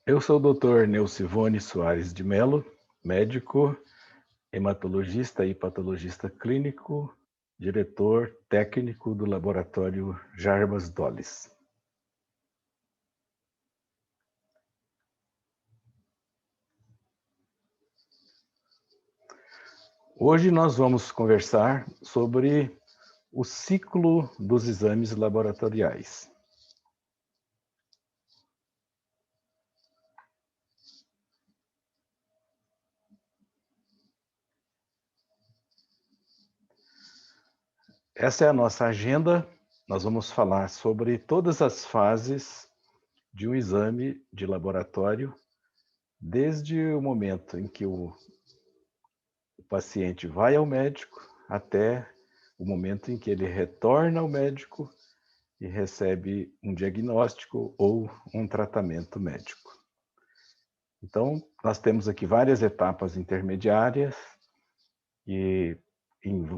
Eu sou o Dr. Neucivone Soares de Mello, médico, hematologista e patologista clínico, diretor técnico do laboratório Jarbas Dolles. Hoje nós vamos conversar sobre o ciclo dos exames laboratoriais. Essa é a nossa agenda. Nós vamos falar sobre todas as fases de um exame de laboratório, desde o momento em que o paciente vai ao médico até o momento em que ele retorna ao médico e recebe um diagnóstico ou um tratamento médico. Então, nós temos aqui várias etapas intermediárias que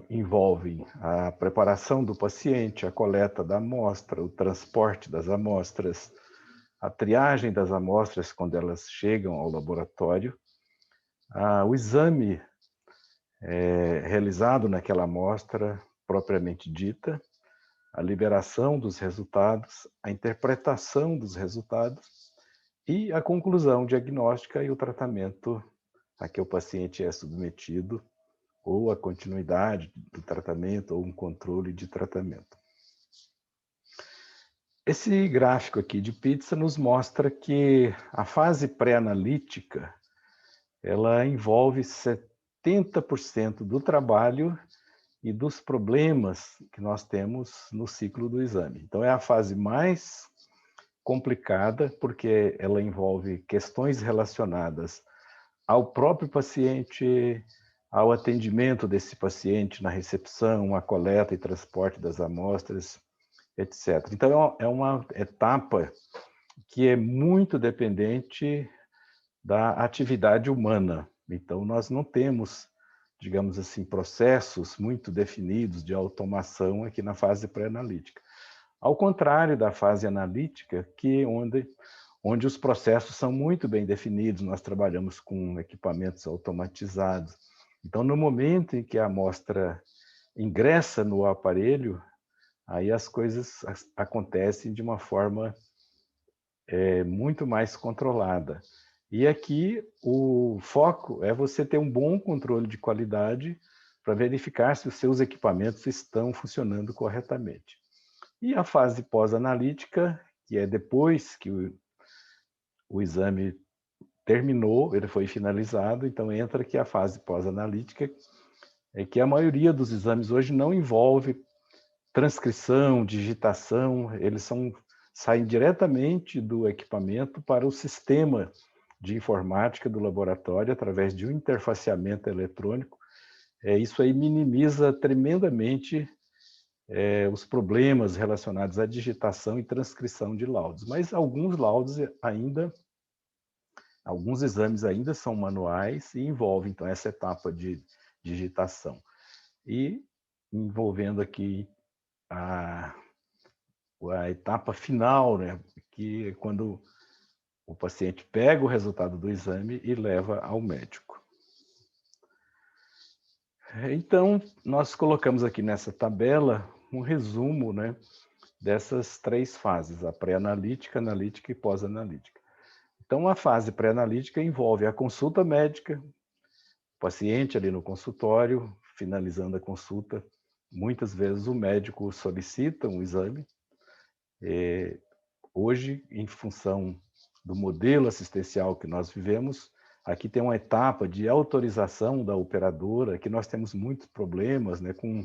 envolvem a preparação do paciente, a coleta da amostra, o transporte das amostras, a triagem das amostras quando elas chegam ao laboratório, o exame realizado naquela amostra propriamente dita, a liberação dos resultados, a interpretação dos resultados e a conclusão diagnóstica e o tratamento a que o paciente é submetido, ou a continuidade do tratamento, ou um controle de tratamento. Esse gráfico aqui de pizza nos mostra que a fase pré-analítica, ela envolve 70% do trabalho e dos problemas que nós temos no ciclo do exame. Então, é a fase mais complicada, porque ela envolve questões relacionadas ao próprio paciente, ao atendimento desse paciente na recepção, a coleta e transporte das amostras, etc. Então, é uma etapa que é muito dependente da atividade humana. Então, nós não temos, digamos assim, processos muito definidos de automação aqui na fase pré-analítica. Ao contrário da fase analítica, onde os processos são muito bem definidos, nós trabalhamos com equipamentos automatizados. Então, no momento em que a amostra ingressa no aparelho, aí as coisas acontecem de uma forma muito mais controlada. E aqui o foco é você ter um bom controle de qualidade para verificar se os seus equipamentos estão funcionando corretamente. E a fase pós-analítica, que é depois que o exame terminou, ele foi finalizado, então entra aqui a fase pós-analítica, é que a maioria dos exames hoje não envolve transcrição, digitação, saem diretamente do equipamento para o sistema de informática do laboratório através de um interfaceamento eletrônico. Isso aí minimiza tremendamente os problemas relacionados à digitação e transcrição de laudos. Mas alguns exames ainda são manuais e envolvem, então, essa etapa de digitação. E envolvendo aqui a, a etapa final, né, que é quando o paciente pega o resultado do exame e leva ao médico. Então, nós colocamos aqui nessa tabela um resumo, né, dessas três fases, a pré-analítica, analítica e pós-analítica. Então, a fase pré-analítica envolve a consulta médica, o paciente ali no consultório, finalizando a consulta, muitas vezes o médico solicita um exame. Hoje, em função do modelo assistencial que nós vivemos, aqui tem uma etapa de autorização da operadora, que nós temos muitos problemas, né, com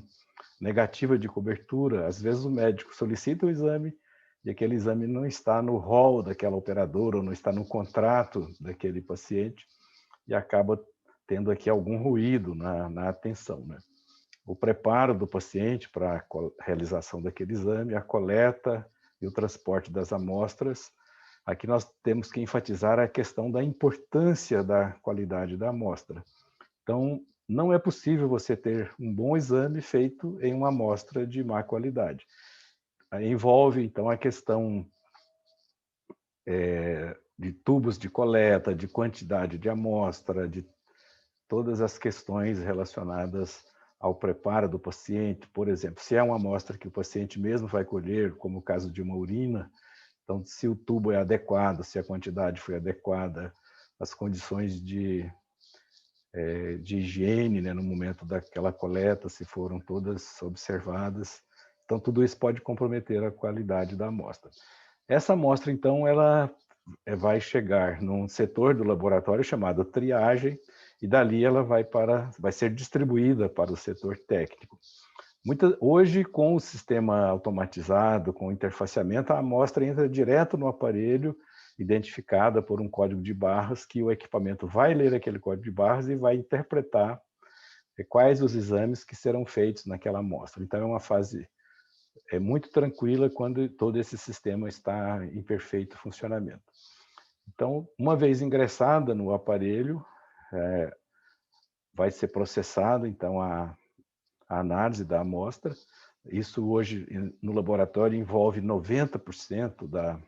negativa de cobertura. Às vezes o médico solicita o exame e aquele exame não está no rol daquela operadora, ou não está no contrato daquele paciente, e acaba tendo aqui algum ruído na atenção, né? O preparo do paciente para a realização daquele exame, a coleta e o transporte das amostras. Aqui nós temos que enfatizar a questão da importância da qualidade da amostra. Então, não é possível você ter um bom exame feito em uma amostra de má qualidade. Aí envolve, então, a questão de tubos de coleta, de quantidade de amostra, de todas as questões relacionadas ao preparo do paciente. Por exemplo, se é uma amostra que o paciente mesmo vai colher, como o caso de uma urina, então se o tubo é adequado, se a quantidade foi adequada, as condições de higiene, né, no momento daquela coleta, se foram todas observadas. Então, tudo isso pode comprometer a qualidade da amostra. Essa amostra, então, ela vai chegar num setor do laboratório chamado triagem, e dali ela vai ser distribuída para o setor técnico. Hoje, com o sistema automatizado, com o interfaceamento, a amostra entra direto no aparelho, identificada por um código de barras, que o equipamento vai ler aquele código de barras e vai interpretar quais os exames que serão feitos naquela amostra. Então, é uma fase muito tranquila quando todo esse sistema está em perfeito funcionamento. Então, uma vez ingressada no aparelho, vai ser processado, então, a análise da amostra. Isso hoje, no laboratório, envolve 90%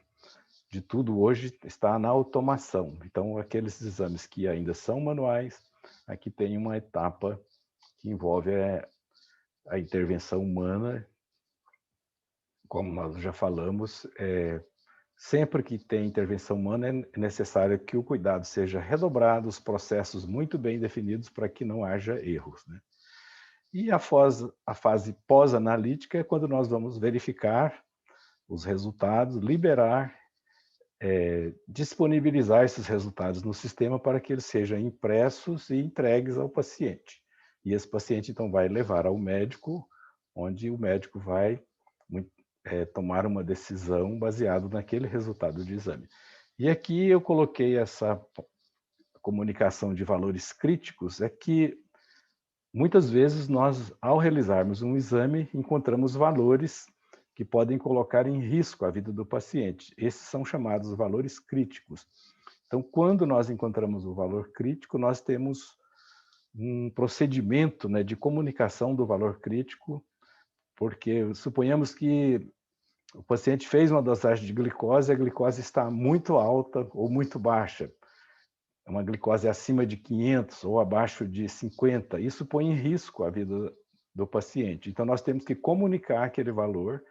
de tudo hoje está na automação. Então, aqueles exames que ainda são manuais, aqui tem uma etapa que envolve a intervenção humana. Como nós já falamos, sempre que tem intervenção humana, é necessário que o cuidado seja redobrado, os processos muito bem definidos para que não haja erros, né? E a fase pós-analítica é quando nós vamos verificar os resultados, liberar, disponibilizar esses resultados no sistema para que eles sejam impressos e entregues ao paciente. E esse paciente, então, vai levar ao médico, onde o médico vai tomar uma decisão baseado naquele resultado de exame. E aqui eu coloquei essa comunicação de valores críticos, é que muitas vezes nós, ao realizarmos um exame, encontramos valores que podem colocar em risco a vida do paciente. Esses são chamados valores críticos. Então, quando nós encontramos o valor crítico, nós temos um procedimento, né, de comunicação do valor crítico, porque suponhamos que o paciente fez uma dosagem de glicose, a glicose está muito alta ou muito baixa. Uma glicose acima de 500 ou abaixo de 50, isso põe em risco a vida do paciente. Então, nós temos que comunicar aquele valor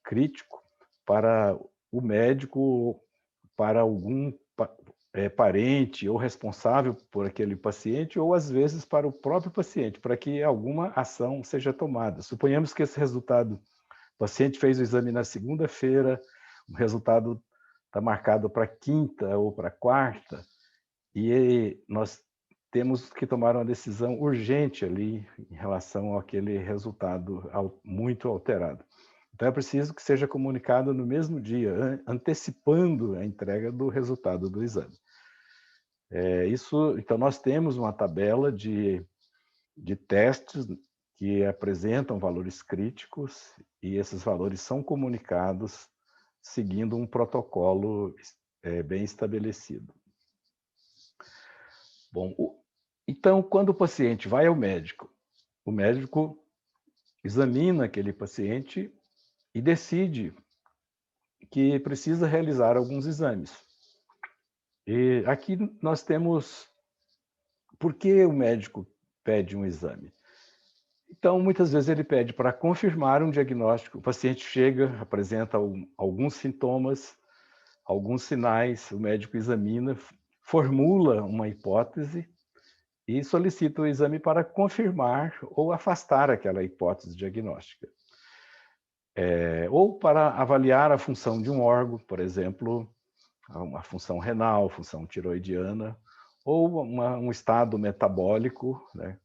crítico para o médico, para algum parente ou responsável por aquele paciente, ou às vezes para o próprio paciente, para que alguma ação seja tomada. Suponhamos que esse resultado, o paciente fez o exame na segunda-feira, o resultado está marcado para quinta ou para quarta, e nós temos que tomar uma decisão urgente ali em relação àquele resultado muito alterado. Então, é preciso que seja comunicado no mesmo dia, antecipando a entrega do resultado do exame. Então, nós temos uma tabela de testes que apresentam valores críticos, e esses valores são comunicados seguindo um protocolo bem estabelecido. Bom, então, quando o paciente vai ao médico, o médico examina aquele paciente e decide que precisa realizar alguns exames. E aqui nós temos por que o médico pede um exame. Então, muitas vezes ele pede para confirmar um diagnóstico. O paciente chega, apresenta alguns sintomas, alguns sinais, o médico examina, formula uma hipótese e solicita o exame para confirmar ou afastar aquela hipótese diagnóstica. Ou para avaliar a função de um órgão, por exemplo, uma função renal, função tiroidiana, ou um estado metabólico, né?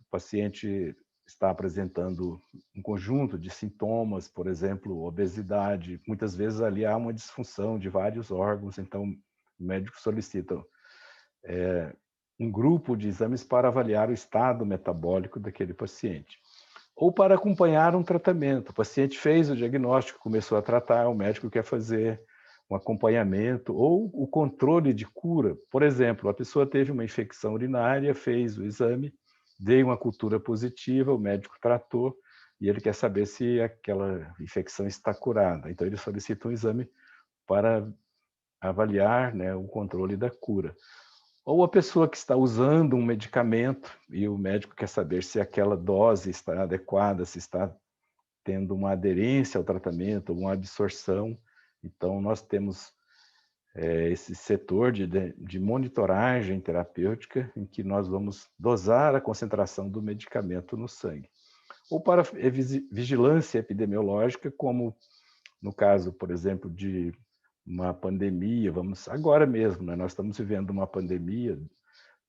O paciente está apresentando um conjunto de sintomas, por exemplo, obesidade. Muitas vezes ali há uma disfunção de vários órgãos, então o médico solicita um grupo de exames para avaliar o estado metabólico daquele paciente. Ou para acompanhar um tratamento. O paciente fez o diagnóstico, começou a tratar, o médico quer fazer um acompanhamento ou o controle de cura. Por exemplo, a pessoa teve uma infecção urinária, fez o exame, deu uma cultura positiva, o médico tratou e ele quer saber se aquela infecção está curada. Então, ele solicita um exame para avaliar, né, o controle da cura. Ou a pessoa que está usando um medicamento e o médico quer saber se aquela dose está adequada, se está tendo uma aderência ao tratamento, uma absorção. Então, nós temos esse setor de monitoragem terapêutica, em que nós vamos dosar a concentração do medicamento no sangue. Ou para vigilância epidemiológica, como no caso, por exemplo, de uma pandemia, agora mesmo, né, nós estamos vivendo uma pandemia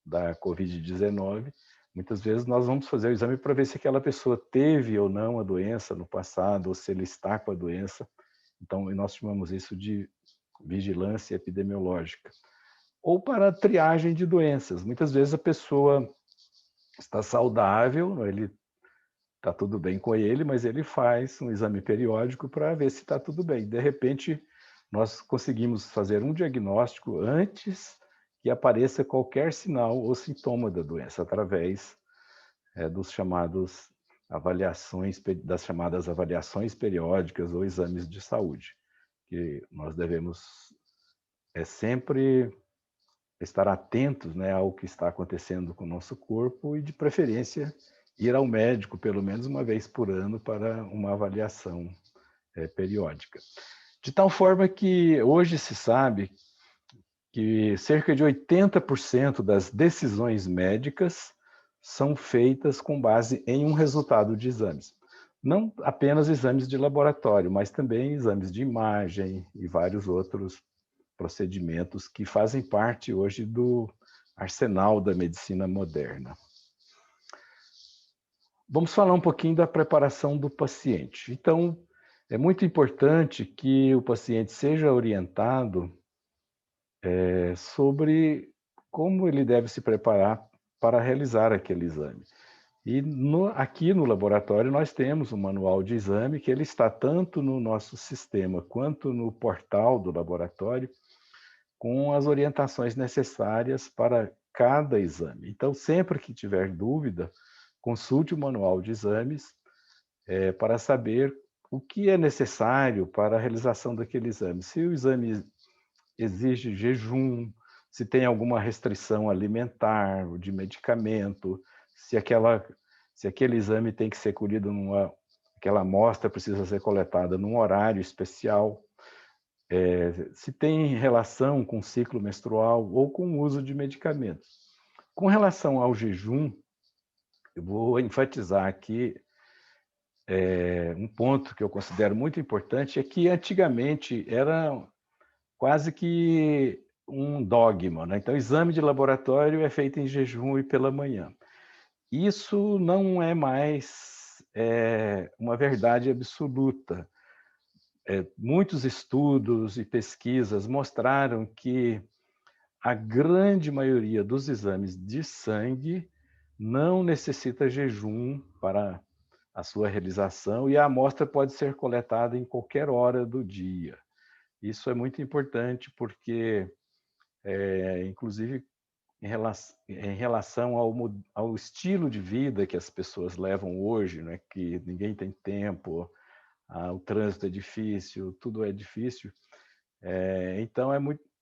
da Covid-19, muitas vezes nós vamos fazer o exame para ver se aquela pessoa teve ou não a doença no passado, ou se ele está com a doença. Então, nós chamamos isso de vigilância epidemiológica. Ou para a triagem de doenças. Muitas vezes a pessoa está saudável, ele está tudo bem com ele, mas ele faz um exame periódico para ver se está tudo bem. De repente, nós conseguimos fazer um diagnóstico antes que apareça qualquer sinal ou sintoma da doença, através das chamadas avaliações periódicas ou exames de saúde, que nós devemos sempre estar atentos, né, ao que está acontecendo com o nosso corpo e, de preferência, ir ao médico pelo menos uma vez por ano para uma avaliação periódica. De tal forma que hoje se sabe que cerca de 80% das decisões médicas são feitas com base em um resultado de exames. Não apenas exames de laboratório, mas também exames de imagem e vários outros procedimentos que fazem parte hoje do arsenal da medicina moderna. Vamos falar um pouquinho da preparação do paciente. Então, é muito importante que o paciente seja orientado sobre como ele deve se preparar para realizar aquele exame. E aqui no laboratório nós temos um manual de exame que ele está tanto no nosso sistema quanto no portal do laboratório, com as orientações necessárias para cada exame. Então, sempre que tiver dúvida, consulte o manual de exames para saber o que é necessário para a realização daquele exame. Se o exame exige jejum, se tem alguma restrição alimentar, de medicamento, se aquele exame tem que ser colhido aquela amostra precisa ser coletada num horário especial, se tem relação com o ciclo menstrual ou com o uso de medicamentos. Com relação ao jejum, eu vou enfatizar aqui um ponto que eu considero muito importante, é que antigamente era quase que um dogma, né? Então, o exame de laboratório é feito em jejum e pela manhã. Isso não é mais uma verdade absoluta. Muitos estudos e pesquisas mostraram que a grande maioria dos exames de sangue não necessita jejum para a sua realização e a amostra pode ser coletada em qualquer hora do dia. Isso é muito importante porque, inclusive, em relação ao estilo de vida que as pessoas levam hoje, né, que ninguém tem tempo, o trânsito é difícil, tudo é difícil. Então,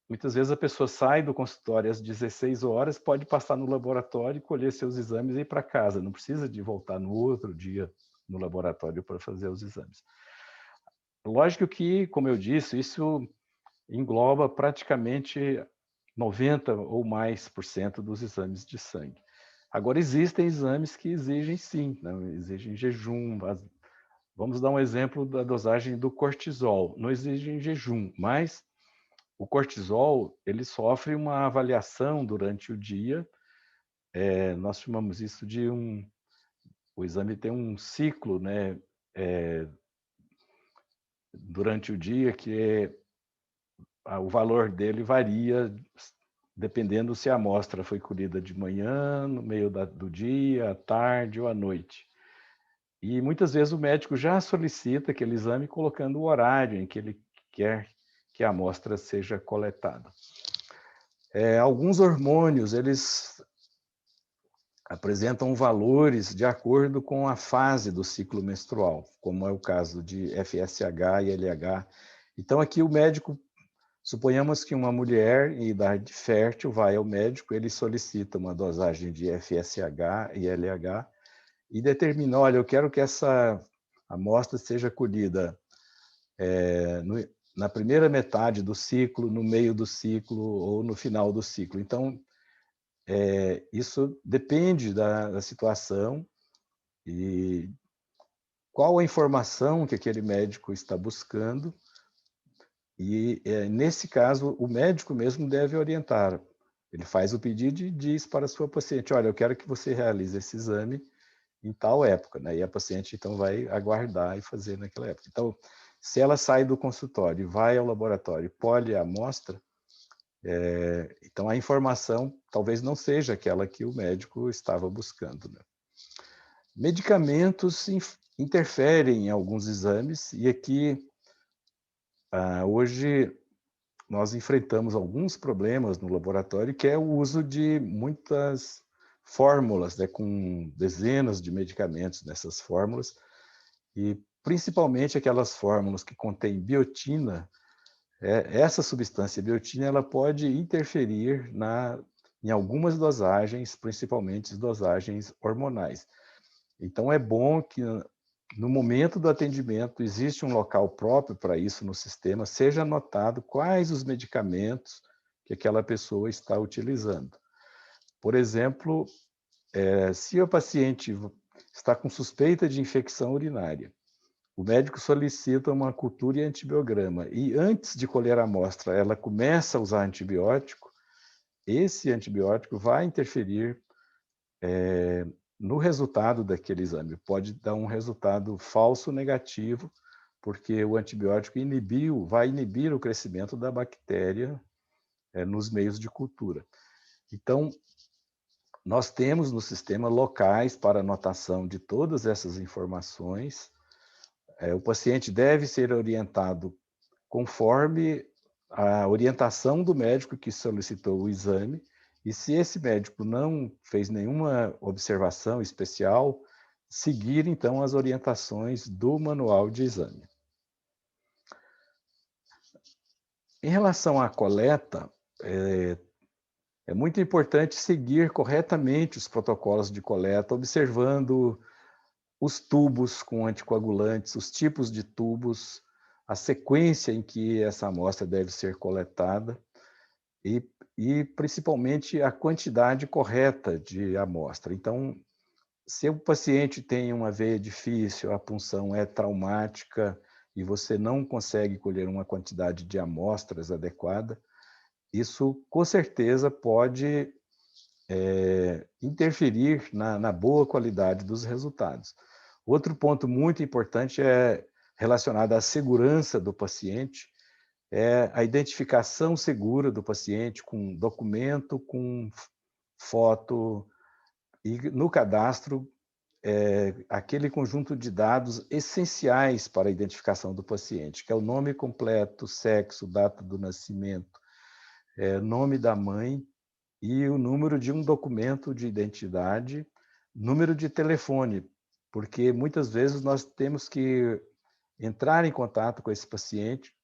muitas vezes a pessoa sai do consultório às 16 horas, pode passar no laboratório, colher seus exames e ir para casa. Não precisa de voltar no outro dia no laboratório para fazer os exames. Lógico que, como eu disse, isso engloba praticamente 90% ou mais dos exames de sangue. Agora, existem exames que exigem sim, né? Exigem jejum. Vamos dar um exemplo da dosagem do cortisol. Não exige jejum, mas o cortisol ele sofre uma avaliação durante o dia. Nós chamamos isso de o exame tem um ciclo, né, durante o dia, que o valor dele varia dependendo se a amostra foi colhida de manhã, no meio do dia, à tarde ou à noite. E muitas vezes o médico já solicita aquele exame colocando o horário em que ele quer que a amostra seja coletada. Alguns hormônios, eles apresentam valores de acordo com a fase do ciclo menstrual, como é o caso de FSH e LH. Então, aqui o médico Suponhamos que uma mulher em idade fértil vai ao médico, ele solicita uma dosagem de FSH e LH e determina, olha, eu quero que essa amostra seja colhida na primeira metade do ciclo, no meio do ciclo ou no final do ciclo. Então, isso depende da situação e qual a informação que aquele médico está buscando. E, nesse caso, o médico mesmo deve orientar. Ele faz o pedido e diz para a sua paciente, olha, eu quero que você realize esse exame em tal época, né? E a paciente, então, vai aguardar e fazer naquela época. Então, se ela sai do consultório e vai ao laboratório e colhe a amostra, então a informação talvez não seja aquela que o médico estava buscando, né? Medicamentos interferem em alguns exames e aqui, hoje, nós enfrentamos alguns problemas no laboratório, que é o uso de muitas fórmulas, né, com dezenas de medicamentos nessas fórmulas, e principalmente aquelas fórmulas que contêm biotina. Essa substância biotina ela pode interferir em algumas dosagens, principalmente dosagens hormonais. Então, é bom que no momento do atendimento existe um local próprio para isso no sistema, seja anotado quais os medicamentos que aquela pessoa está utilizando. Por exemplo, se o paciente está com suspeita de infecção urinária, o médico solicita uma cultura e antibiograma, e antes de colher a amostra, ela começa a usar antibiótico, esse antibiótico vai interferir no resultado daquele exame. Pode dar um resultado falso negativo, porque o antibiótico vai inibir o crescimento da bactéria nos meios de cultura. Então, nós temos no sistema locais para anotação de todas essas informações. O paciente deve ser orientado conforme a orientação do médico que solicitou o exame, e se esse médico não fez nenhuma observação especial, seguir então as orientações do manual de exame. Em relação à coleta, é muito importante seguir corretamente os protocolos de coleta, observando os tubos com anticoagulantes, os tipos de tubos, a sequência em que essa amostra deve ser coletada e principalmente a quantidade correta de amostra. Então, se o paciente tem uma veia difícil, a punção é traumática e você não consegue colher uma quantidade de amostras adequada, isso com certeza pode interferir na boa qualidade dos resultados. Outro ponto muito importante é relacionado à segurança do paciente, é a identificação segura do paciente com documento, com foto, e no cadastro, aquele conjunto de dados essenciais para a identificação do paciente, que é o nome completo, sexo, data do nascimento, nome da mãe e o número de um documento de identidade, número de telefone, porque muitas vezes nós temos que entrar em contato com esse paciente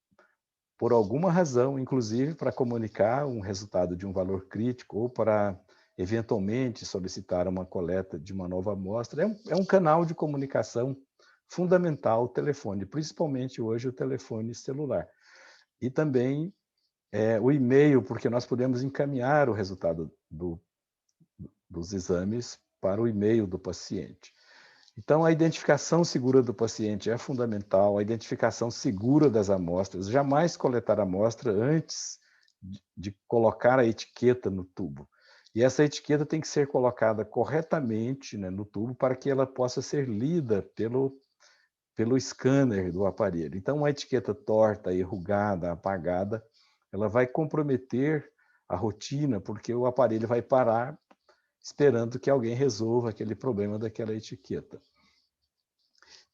por alguma razão, inclusive para comunicar um resultado de um valor crítico ou para, eventualmente, solicitar uma coleta de uma nova amostra. É um canal de comunicação fundamental o telefone, principalmente hoje o telefone celular. E também o e-mail, porque nós podemos encaminhar o resultado dos exames para o e-mail do paciente. Então, a identificação segura do paciente é fundamental, a identificação segura das amostras, jamais coletar amostra antes de colocar a etiqueta no tubo. E essa etiqueta tem que ser colocada corretamente, né, no tubo para que ela possa ser lida pelo scanner do aparelho. Então, uma etiqueta torta, enrugada, apagada, ela vai comprometer a rotina, porque o aparelho vai parar esperando que alguém resolva aquele problema daquela etiqueta.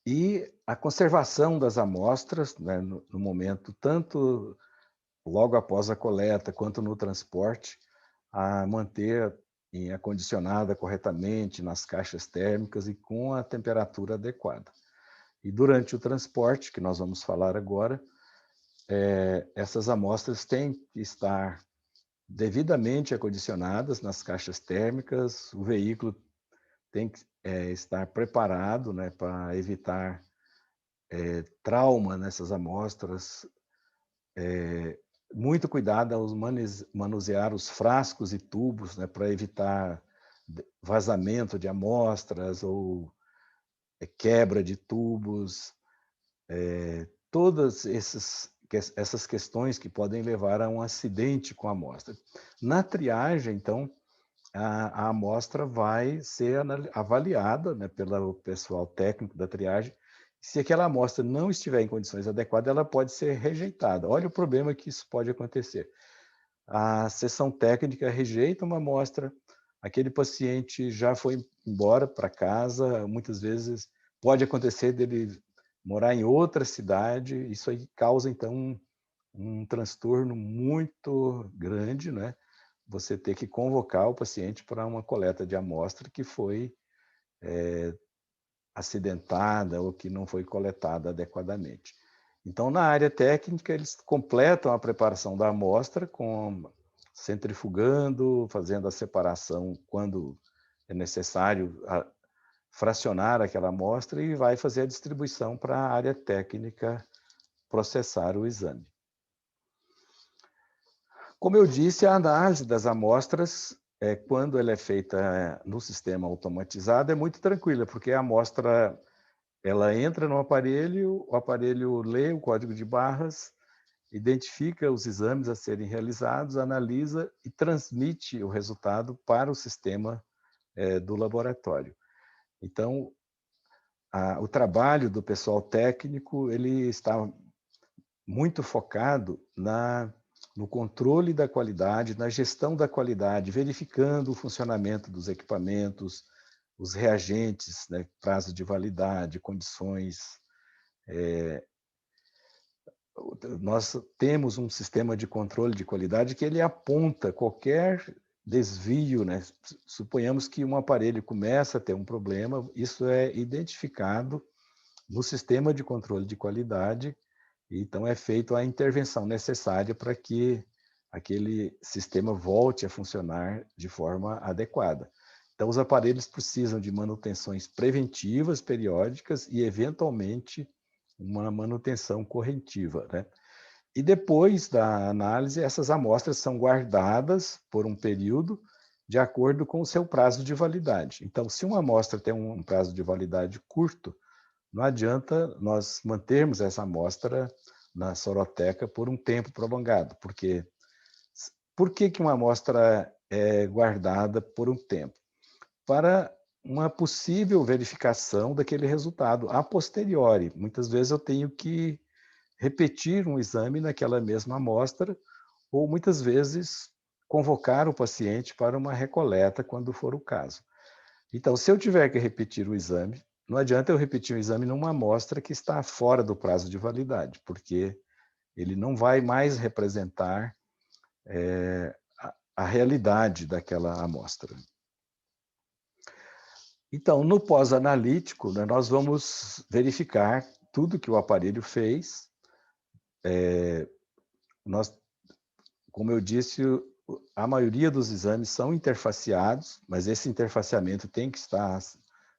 E a conservação das amostras, né, no momento, tanto logo após a coleta, quanto no transporte, a manter acondicionada corretamente nas caixas térmicas e com a temperatura adequada. E durante o transporte, que nós vamos falar agora, essas amostras têm que estar devidamente acondicionadas nas caixas térmicas, o veículo tem que estar preparado, né, para evitar trauma nessas amostras, muito cuidado ao manusear os frascos e tubos, né, para evitar vazamento de amostras ou quebra de tubos, todas essas questões que podem levar a um acidente com a amostra. Na triagem, então, a amostra vai ser avaliada, né, pelo pessoal técnico da triagem. Se aquela amostra não estiver em condições adequadas, ela pode ser rejeitada. Olha o problema que isso pode acontecer. A seção técnica rejeita uma amostra, aquele paciente já foi embora para casa, muitas vezes pode acontecer dele morar em outra cidade, isso aí causa, então, um transtorno muito grande, né? Você ter que convocar o paciente para uma coleta de amostra que foi acidentada ou que não foi coletada adequadamente. Então, na área técnica, eles completam a preparação da amostra centrifugando, fazendo a separação quando é necessário fracionar aquela amostra e vai fazer a distribuição para a área técnica processar o exame. Como eu disse, a análise das amostras, quando ela é feita no sistema automatizado, é muito tranquila, porque a amostra ela entra no aparelho, o aparelho lê o código de barras, identifica os exames a serem realizados, analisa e transmite o resultado para o sistema do laboratório. Então, o trabalho do pessoal técnico ele está muito focado no controle da qualidade, na gestão da qualidade, verificando o funcionamento dos equipamentos, os reagentes, né, prazo de validade, condições. Nós temos um sistema de controle de qualidade que ele aponta qualquer desvio, né? Suponhamos que um aparelho começa a ter um problema, isso é identificado no sistema de controle de qualidade, então é feita a intervenção necessária para que aquele sistema volte a funcionar de forma adequada. Então, os aparelhos precisam de manutenções preventivas, periódicas e, eventualmente, uma manutenção corretiva, né? E depois da análise, essas amostras são guardadas por um período de acordo com o seu prazo de validade. Então, se uma amostra tem um prazo de validade curto, não adianta nós mantermos essa amostra na soroteca por um tempo prolongado, porque por que uma amostra é guardada por um tempo? Para uma possível verificação daquele resultado a posteriori. Muitas vezes eu tenho que repetir um exame naquela mesma amostra, ou muitas vezes convocar o paciente para uma recoleta, quando for o caso. Então, se eu tiver que repetir o exame, não adianta eu repetir o exame numa amostra que está fora do prazo de validade, porque ele não vai mais representar a realidade daquela amostra. Então, no pós-analítico, né, nós vamos verificar tudo que o aparelho fez. Como eu disse, a maioria dos exames são interfaceados, mas esse interfaceamento tem que estar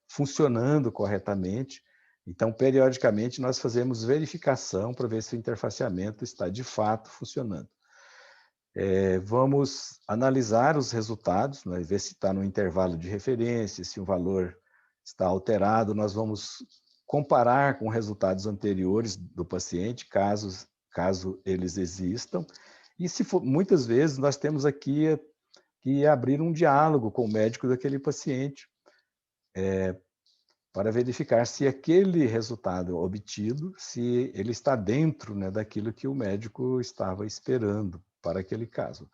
funcionando corretamente. Então, periodicamente, nós fazemos verificação para ver se o interfaceamento está de fato funcionando. Vamos analisar os resultados, né, ver se está no intervalo de referência, se o valor está alterado. Nós vamos comparar com resultados anteriores do paciente, caso eles existam. E se for, muitas vezes nós temos aqui que abrir um diálogo com o médico daquele paciente para verificar se aquele resultado obtido, se ele está dentro, né, daquilo que o médico estava esperando para aquele caso.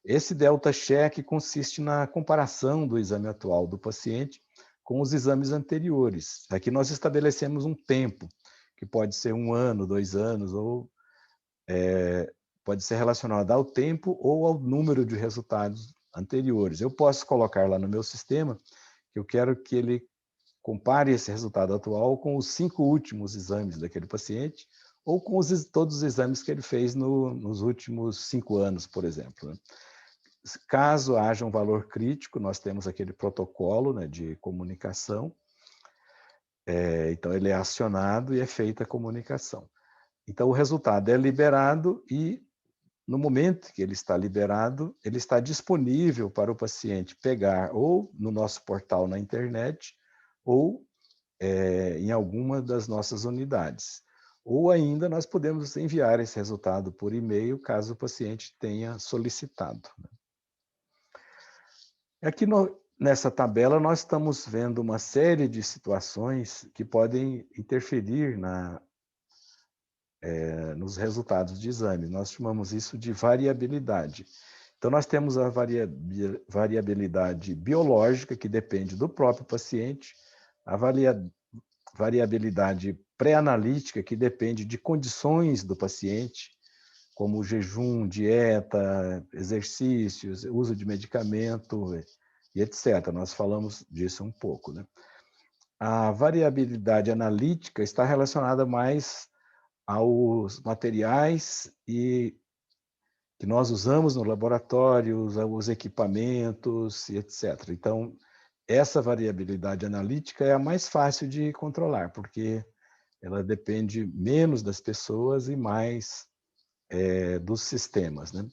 Esse delta check consiste na comparação do exame atual do paciente com os exames anteriores. Aqui nós estabelecemos um tempo, que pode ser 1 ano, 2 anos, ou pode ser relacionado ao tempo ou ao número de resultados anteriores. Eu posso colocar lá no meu sistema que eu quero que ele compare esse resultado atual com os 5 últimos exames daquele paciente, ou com todos os exames que ele fez nos últimos 5 anos, por exemplo, né? Caso haja um valor crítico, nós temos aquele protocolo, né, de comunicação, então ele é acionado e é feita a comunicação. Então o resultado é liberado e, no momento que ele está liberado, ele está disponível para o paciente pegar ou no nosso portal na internet ou em alguma das nossas unidades. Ou ainda nós podemos enviar esse resultado por e-mail, caso o paciente tenha solicitado. Aqui nessa tabela nós estamos vendo uma série de situações que podem interferir nos resultados de exame. Nós chamamos isso de variabilidade. Então nós temos a variabilidade biológica, que depende do próprio paciente, a variabilidade pré-analítica, que depende de condições do paciente, como jejum, dieta, exercícios, uso de medicamento e etc. Nós falamos disso um pouco, né? A variabilidade analítica está relacionada mais aos materiais que nós usamos no laboratório, os equipamentos e etc. Então, essa variabilidade analítica é a mais fácil de controlar, porque ela depende menos das pessoas e mais dos sistemas, né?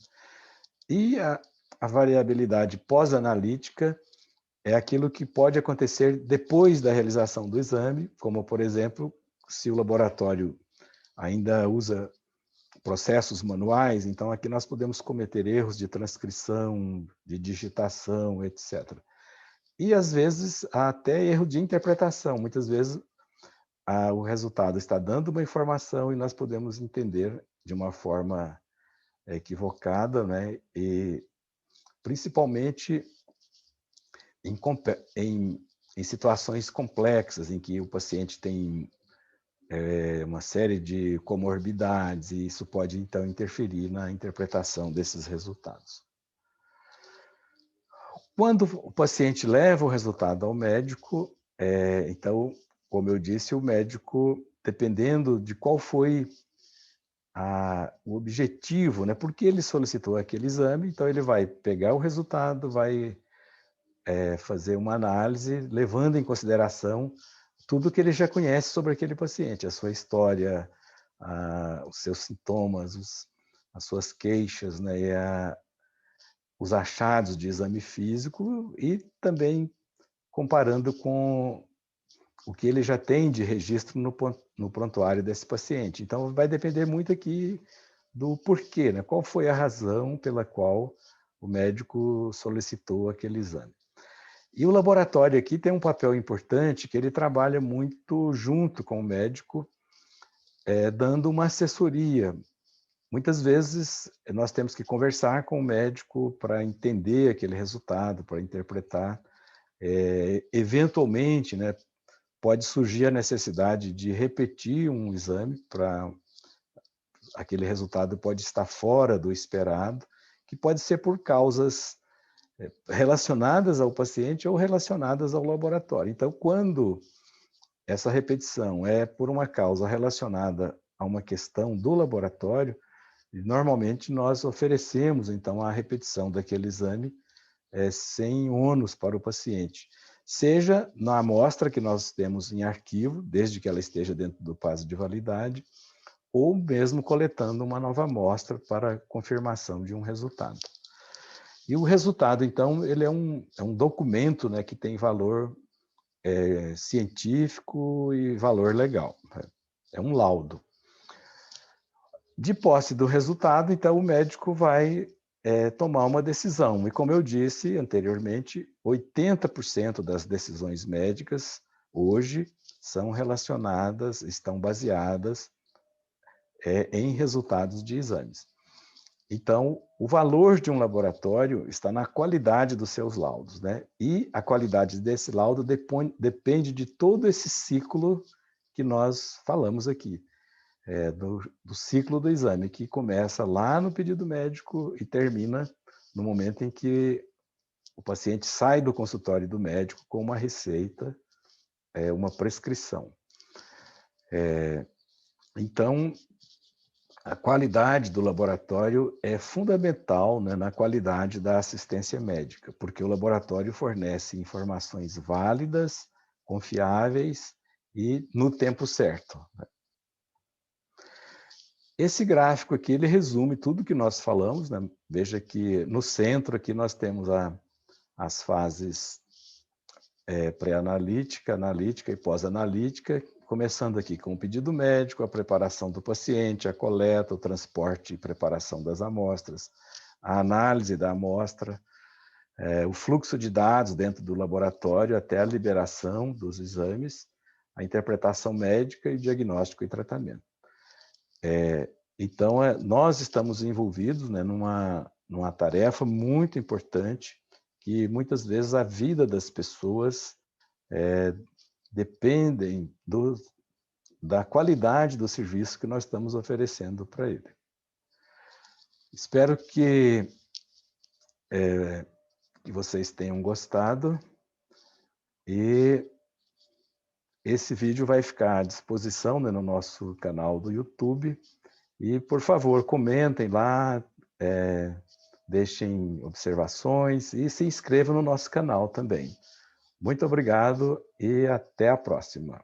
E a variabilidade pós-analítica é aquilo que pode acontecer depois da realização do exame, como, por exemplo, se o laboratório ainda usa processos manuais, então aqui nós podemos cometer erros de transcrição, de digitação, etc. E, às vezes, há até erro de interpretação. Muitas vezes, o resultado está dando uma informação e nós podemos entender de uma forma equivocada, né? E, principalmente, em situações complexas, em que o paciente tem uma série de comorbidades, e isso pode, então, interferir na interpretação desses resultados. Quando o paciente leva o resultado ao médico, então, como eu disse, o médico, dependendo de qual foi o objetivo, né, por que ele solicitou aquele exame, então ele vai pegar o resultado, vai fazer uma análise, levando em consideração tudo que ele já conhece sobre aquele paciente, a sua história, os seus sintomas, as suas queixas, né, os achados de exame físico e também comparando com o que ele já tem de registro no prontuário desse paciente. Então, vai depender muito aqui do porquê, né? Qual foi a razão pela qual o médico solicitou aquele exame. E o laboratório aqui tem um papel importante, que ele trabalha muito junto com o médico, dando uma assessoria. Muitas vezes, nós temos que conversar com o médico para entender aquele resultado, para interpretar. Eventualmente, né, pode surgir a necessidade de repetir um exame, para aquele resultado pode estar fora do esperado, que pode ser por causas relacionadas ao paciente ou relacionadas ao laboratório. Então, quando essa repetição é por uma causa relacionada a uma questão do laboratório, normalmente nós oferecemos, então, a repetição daquele exame sem ônus para o paciente. Seja na amostra que nós temos em arquivo, desde que ela esteja dentro do prazo de validade, ou mesmo coletando uma nova amostra para confirmação de um resultado. E o resultado, então, ele é um documento, né, que tem valor científico e valor legal. É um laudo. De posse do resultado, então, o médico vai tomar uma decisão. E, como eu disse anteriormente, 80% das decisões médicas hoje são relacionadas, estão baseadas em resultados de exames. Então, o valor de um laboratório está na qualidade dos seus laudos, né? E a qualidade desse laudo depende de todo esse ciclo que nós falamos aqui, do ciclo do exame, que começa lá no pedido médico e termina no momento em que o paciente sai do consultório do médico com uma receita, uma prescrição. Então, A qualidade do laboratório é fundamental, né, na qualidade da assistência médica, porque o laboratório fornece informações válidas, confiáveis e no tempo certo. Esse gráfico aqui, ele resume tudo que nós falamos, né? Veja que no centro aqui nós temos as fases pré-analítica, analítica e pós-analítica, começando aqui com o pedido médico, a preparação do paciente, a coleta, o transporte e preparação das amostras, a análise da amostra, o fluxo de dados dentro do laboratório até a liberação dos exames, a interpretação médica e diagnóstico e tratamento. Então, nós estamos envolvidos, né, numa tarefa muito importante, que muitas vezes a vida das pessoas dependem da qualidade do serviço que nós estamos oferecendo para ele. Espero que vocês tenham gostado e esse vídeo vai ficar à disposição, né, no nosso canal do YouTube e, por favor, comentem lá, deixem observações e se inscrevam no nosso canal também. Muito obrigado e até a próxima.